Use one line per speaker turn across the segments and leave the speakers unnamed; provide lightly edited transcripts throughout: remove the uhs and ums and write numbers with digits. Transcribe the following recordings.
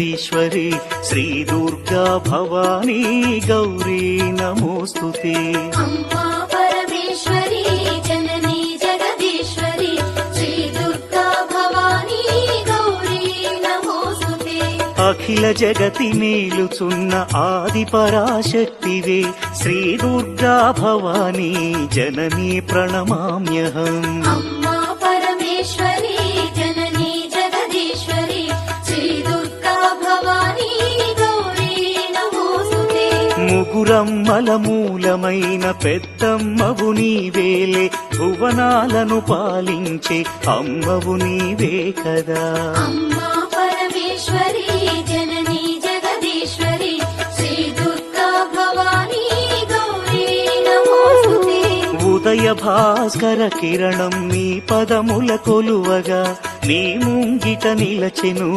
ఈశ్వరి శ్రీ దుర్గా భవానీ గౌరీ నమోస్తుతే.
అమ్మా పరమేశ్వరి జననీ జగదీశ్వరి శ్రీ దుర్గా భవానీ గౌరీ నమోస్తుతే.
అఖిల జగతి మేలుచున్న ఆది పరాశక్తివే శ్రీ దుర్గా భవానీ జననీ ప్రణమామ్యహం.
అమ్మా పరమేశ్వరి జననీ జగదీశ్వరి శ్రీ దుర్గా భవానీ గౌరీ నమోస్తుతే.
ముగురమ్మల మూలమైన పెద్దమ్మవు నీవేలే, భువనాలను పాలించే అమ్మవు నీవే కదా.
అమ్మా పరమేశ్వరి జననీ జగదీశ్వరి శ్రీ దుర్గా భవానీ గౌరీ నమోస్తుతే.
ఉదయ భాస్కర కిరణం నీ పదముల కొలువగా, నీ ముంగిట నిలచెను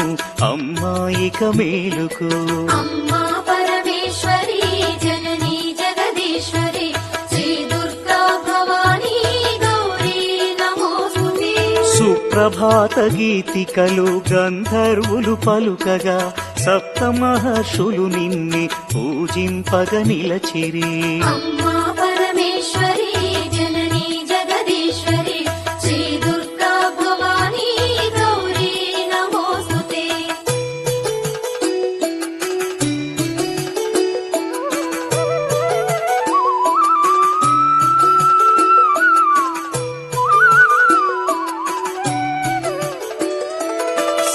అమ్మాయిక మేలుకు.
అమ్మా పరమేశ్వరి జననీ జగదీశ్వరి శ్రీ దుర్గా భవానీ గౌరీ నమోస్తుతే.
సుప్రభాత గీతికలు గంధర్వులు పలుకగా, సప్త మహర్షులు నిన్నే పూజింపగ నిలచిరి.
అమ్మా పరమేశ్వరి జననీ జగదీశ్వరి శ్రీ దుర్గా భవానీ గౌరీ నమోస్తుతే.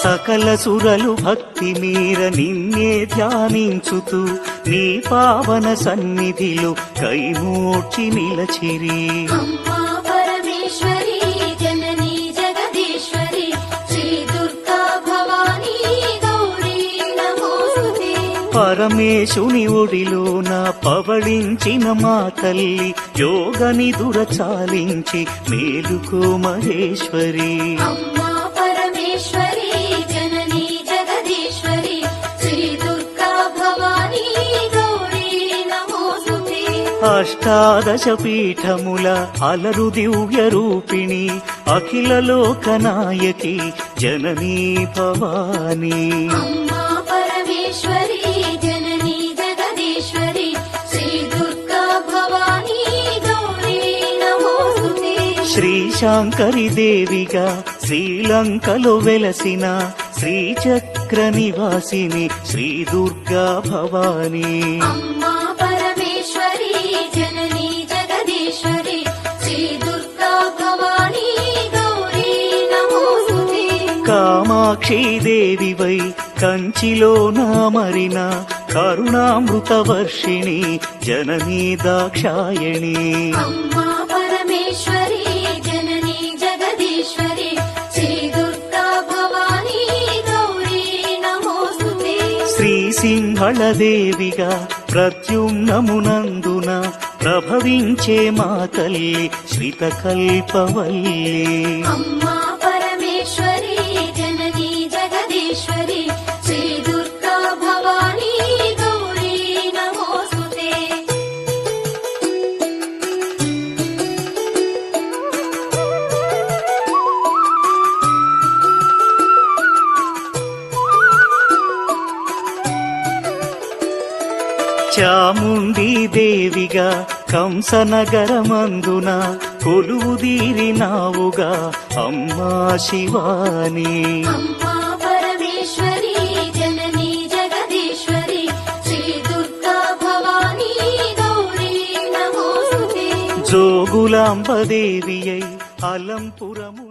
సకల సురలు భక్తి మీర నిన్నే ధ్యానించుతూ, నీ పావన సన్నిధిలో కైమోడ్చి నిలచిరి.
అమ్మా పరమేశ్వరి జననీ జగదీశ్వరి శ్రీ దుర్గా భవానీ గౌరీ నమోస్తుతే.
పరమేశుని ఒడిలోన పవళించిన మా తల్లి, యోగని దురచాలించి మేలుకో మహేశ్వరి.
అమ్మా పరమేశ్వరి జననీ జగదీశ్వరి శ్రీ దుర్గా భవానీ గౌరీ నమోస్తుతే.
అష్టాదశ పీఠముల అలరు దివ్య రూపిణి, అఖిల లోకనాయకి జననీ భవానీ.
అమ్మా పరమేశ్వరి జననీ జగదీశ్వరి శ్రీ దుర్గా భవానీ గౌరీ నమోస్తుతే.
శ్రీ శాంకరి దేవిగా శ్రీలంకలో వెలసిన శ్రీచక్ర నివాసిని శ్రీ దుర్గా భవానీ.
అమ్మా పరమేశ్వరి జననీ జగదీశ్వరి శ్రీ దుర్గా భవానీ గౌరీ నమోస్తుతే.
కామాక్షి దేవివై కంచిలోన మరిన కరుణామృత వర్షిణి జననీ దాక్షాయణి.
అమ్మా పరమేశ్వరి జననీ జగదీశ్వరి శ్రీ దుర్గా భవానీ గౌరీ నమోస్తుతే.
శ్రీ సింహళ దేవిగా ప్రద్యుమ్నమునందున ప్రభవించే మా తల్లి శ్రితకల్పవల్లి.
అమ్మా పరమేశ్వరి జననీ జగదీశ్వరి శ్రీ దుర్గా భవానీ గౌరీ నమోస్తుతే.
చాముండి దేవిగా కంసనగరమందున కొలువుదీరినావుగా అమ్మా శివాని.
అమ్మా పరమేశ్వరి జననీ జగదీశ్వరి శ్రీ దుర్గా భవానీ గౌరీ నమోస్తుతే.
జోగులాంబ దేవియై అలంపురము